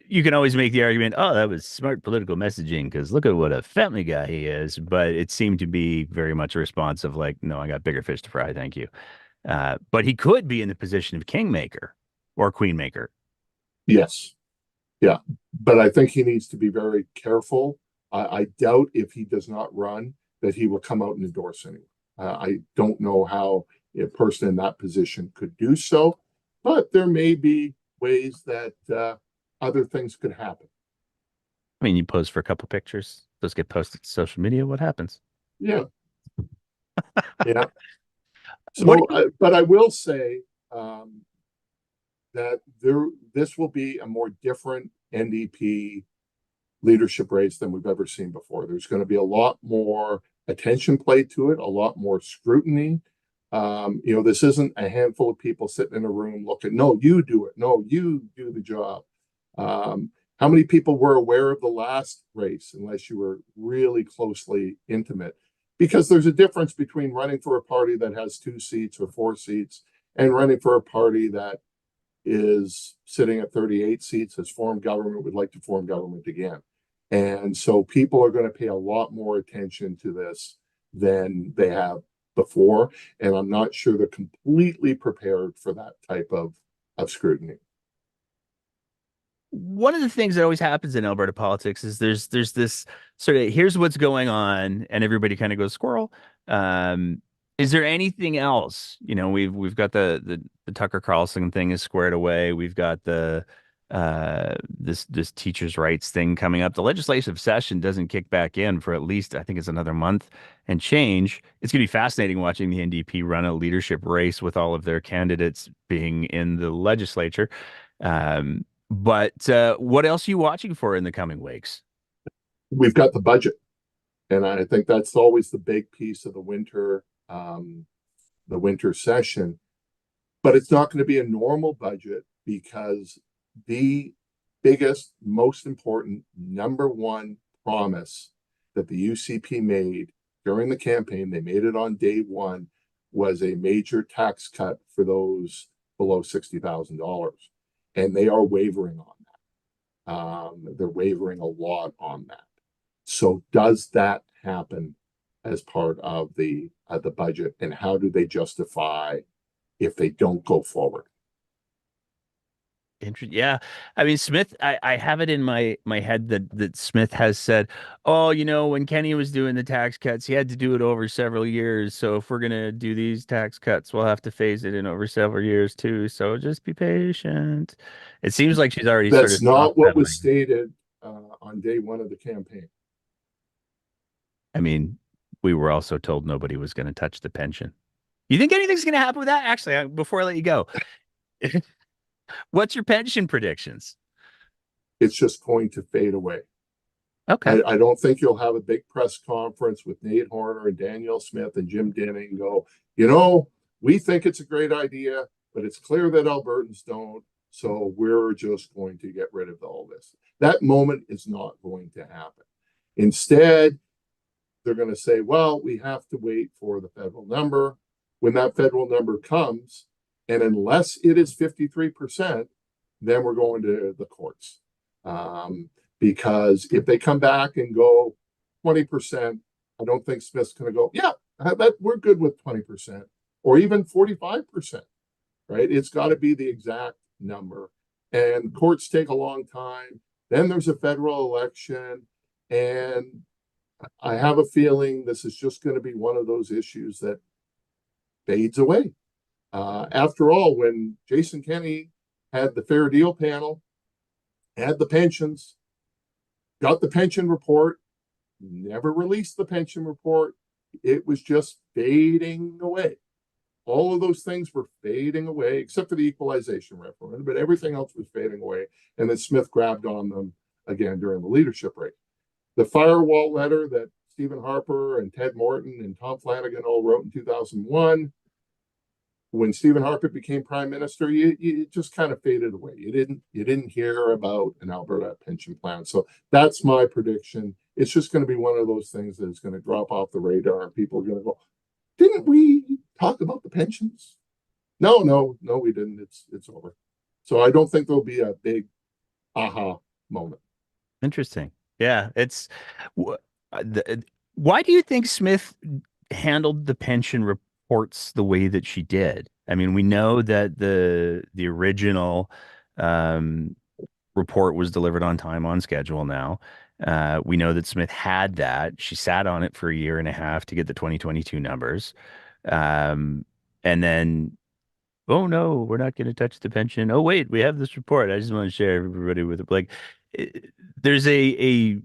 you can always make the argument, oh, that was smart political messaging because look at what a family guy he is. But it seemed to be very much a response of like, no, I got bigger fish to fry. Thank you. But he could be in the position of kingmaker or queenmaker. Yes. Yeah. But I think he needs to be very careful. I doubt if he does not run that he will come out and endorse anyone. I don't know how a person in that position could do so, but there may be ways that other things could happen. I mean, you pose for a couple pictures, those get posted to social media. What happens? Yeah. Yeah. What So, do you, but I will say um, that this will be a more different NDP leadership race than we've ever seen before. There's going to be a lot more attention played to it, a lot more scrutiny. This isn't a handful of people sitting in a room looking, no, you do it. No, you do the job. How many people were aware of the last race, unless you were really closely intimate? Because there's a difference between running for a party that has 2 seats or 4 seats and running for a party that is sitting at 38 seats, has formed government, would like to form government again. And so people are going to pay a lot more attention to this than they have before. And I'm not sure they're completely prepared for that type of scrutiny. one of the things that always happens in Alberta politics is there's this sort of here's what's going on, and everybody kind of goes squirrel. Is there anything else? We've got the Tucker Carlson thing is squared away. We've got the this teachers' rights thing coming up. The legislative session doesn't kick back in for at least I think it's another month and change. It's going to be fascinating watching the NDP run a leadership race with all of their candidates being in the legislature. But what else are you watching for in the coming weeks? We've got the budget, and I think that's always the big piece of the winter session. But it's not going to be a normal budget because the biggest, most important, number one promise that the UCP made during the campaign, they made it on day one, was a major tax cut for those below $60,000. And they are wavering on that. They're wavering a lot on that. So does that happen as part of the budget? And how do they justify if they don't go forward? Yeah, I mean Smith. I have it in my head that Smith has said, "Oh, when Kenny was doing the tax cuts, he had to do it over several years. So if we're gonna do these tax cuts, we'll have to phase it in over several years too. So just be patient." It seems like she's already sort That's of not soft what was pedaling. stated on day one of the campaign. I mean, we were also told nobody was going to touch the pension. You think anything's going to happen with that? Actually, before I let you go, what's your pension predictions? It's just going to fade away. Okay. I don't think you'll have a big press conference with Nate Horner and Danielle Smith and Jim Denning go, we think it's a great idea, but it's clear that Albertans don't. So we're just going to get rid of all this. That moment is not going to happen. Instead, they're going to say, well, we have to wait for the federal number. When that federal number comes, and unless it is 53%, then we're going to the courts. Because if they come back and go 20%, I don't think Smith's going to go, yeah, we're good with 20% or even 45%, right? It's got to be the exact number. And courts take a long time. Then there's a federal election. And I have a feeling this is just going to be one of those issues that fades away. After all, when Jason Kenney had the Fair Deal panel, had the pensions, got the pension report, never released the pension report, it was just fading away. All of those things were fading away, except for the equalization referendum, but everything else was fading away. And then Smith grabbed on them again during the leadership race. The firewall letter that Stephen Harper and Ted Morton and Tom Flanagan all wrote in 2001, when Stephen Harper became prime minister, it just kind of faded away. You didn't hear about an Alberta pension plan. So that's my prediction. It's just going to be one of those things that is going to drop off the radar, and people are going to go, "Didn't we talk about the pensions?" No, we didn't. It's over. So I don't think there'll be a big aha moment. Interesting. Yeah, it's wh- the, why do you think Smith handled the pension reports the way that she did? I mean, we know that the original um, report was delivered on time, on schedule now. We know that Smith had that. She sat on it for a year and a half to get the 2022 numbers. Um, and then, oh no, we're not going to touch the pension. Oh wait, we have this report. I just want to share everybody with it. Like, there's a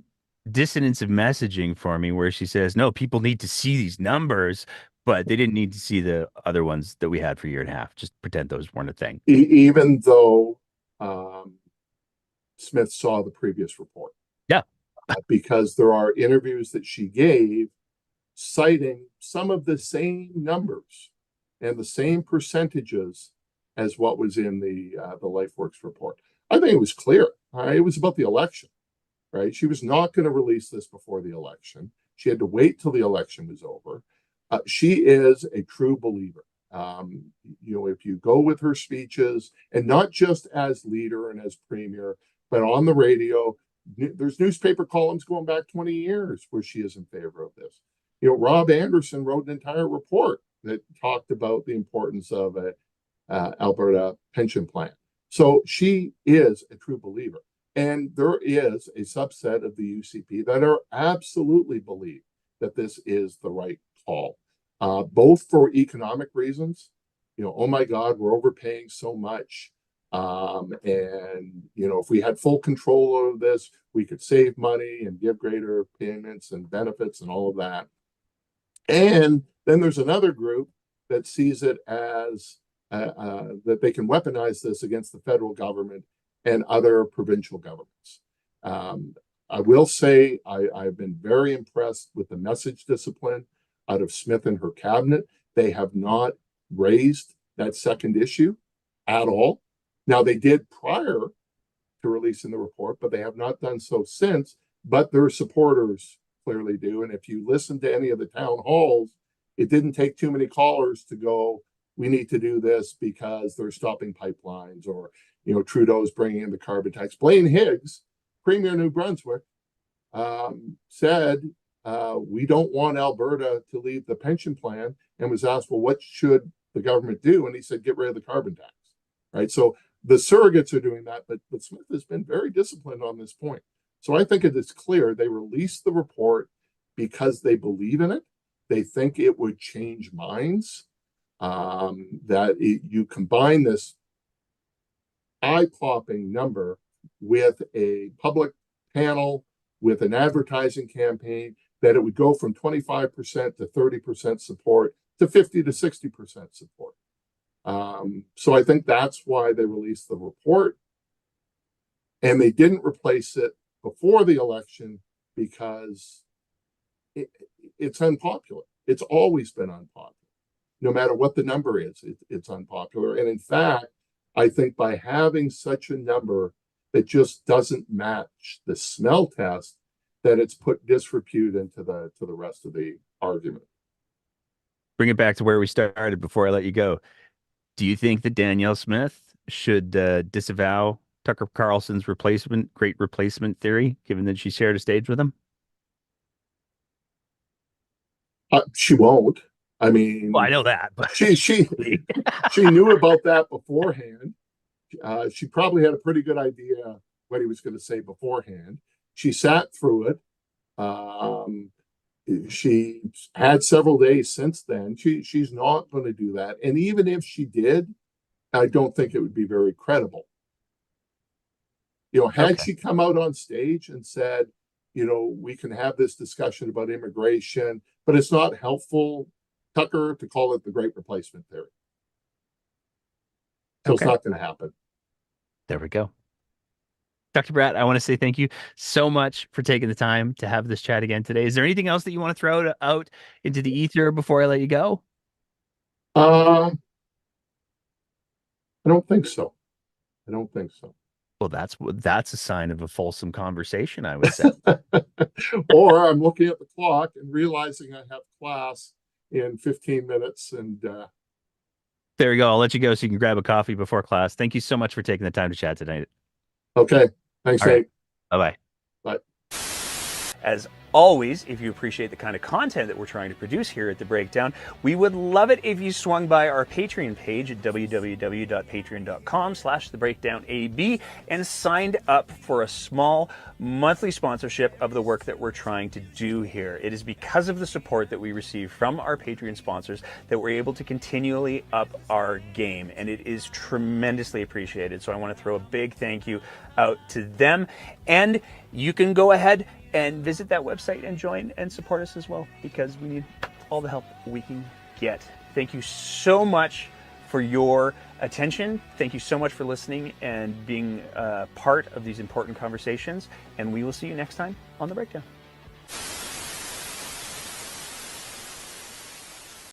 dissonance of messaging for me where she says, no, people need to see these numbers, but they didn't need to see the other ones that we had for a year and a half. Just pretend those weren't a thing. Even though um, Smith saw the previous report, Yeah. because there are interviews that she gave citing some of the same numbers and the same percentages as what was in the LifeWorks report. I think it was clear. It was about the election, right? She was not going to release this before the election. She had to wait till the election was over. She is a true believer. If you go with her speeches, and not just as leader and as premier, but on the radio, there's newspaper columns going back 20 years where she is in favor of this. Rob Anderson wrote an entire report that talked about the importance of a Alberta pension plan. So she is a true believer. And there is a subset of the UCP that are absolutely believe that this is the right call, both for economic reasons. Oh my God, we're overpaying so much. If we had full control of this, we could save money and give greater payments and benefits and all of that. And then there's another group that sees it as that they can weaponize this against the federal government and other provincial governments. I will say I've been very impressed with the message discipline out of Smith and her cabinet. They have not raised that second issue at all. Now, they did prior to releasing the report, but they have not done so since. But their supporters clearly do. And if you listen to any of the town halls, it didn't take too many callers to go, we need to do this because they're stopping pipelines, or Trudeau's bringing in the carbon tax. Blaine Higgs, Premier New Brunswick, said, we don't want Alberta to leave the pension plan, and was asked, well, what should the government do? And he said, get rid of the carbon tax, right? So the surrogates are doing that, but Smith has been very disciplined on this point. So I think it is clear they released the report because they believe in it. They think it would change minds, you combine this eye-popping number with a public panel, with an advertising campaign, that it would go from 25% to 30% support to 50 to 60% support. So I think that's why they released the report. And they didn't replace it before the election because it's unpopular. It's always been unpopular. No matter what the number is, it's unpopular. And in fact, I think by having such a number that just doesn't match the smell test, that it's put disrepute into the rest of the argument. Bring it back to where we started before I let you go. Do you think that Danielle Smith should disavow Tucker Carlson's great replacement theory, given that she shared a stage with him? She won't. I Well, mean, I know that, but she knew about that beforehand. She probably had a pretty good idea what he was going to say beforehand. She sat through it. She had several days since then. She's not going to do that. And even if she did, I don't think it would be very credible. Had okay. she come out on stage and said, we can have this discussion about immigration, but it's not helpful, Tucker, to call it the great replacement theory. So it's Okay. not going to happen. There we go. Dr. Bratt, I want to say thank you so much for taking the time to have this chat again today. Is there anything else that you want to throw out into the ether before I let you go? I don't think so. I don't think so. Well, that's a sign of a fulsome conversation, I would say. Or I'm looking at the clock and realizing I have class in 15 minutes. And There you go. I'll let you go so you can grab a coffee before class. Thank you so much for taking the time to chat tonight. okay. Thanks, All right. Nate. Bye-bye. But As always, if you appreciate the kind of content that we're trying to produce here at The Breakdown, we would love it if you swung by our Patreon page at www.patreon.com/thebreakdownab and signed up for a small monthly sponsorship of the work that we're trying to do here. It is because of the support that we receive from our Patreon sponsors that we're able to continually up our game, and it is tremendously appreciated. So I want to throw a big thank you out to them, and you can go ahead and visit that website and join and support us as well, because we need all the help we can get. Thank you so much for your attention. Thank you so much for listening and being part of these important conversations. And we will see you next time on The Breakdown.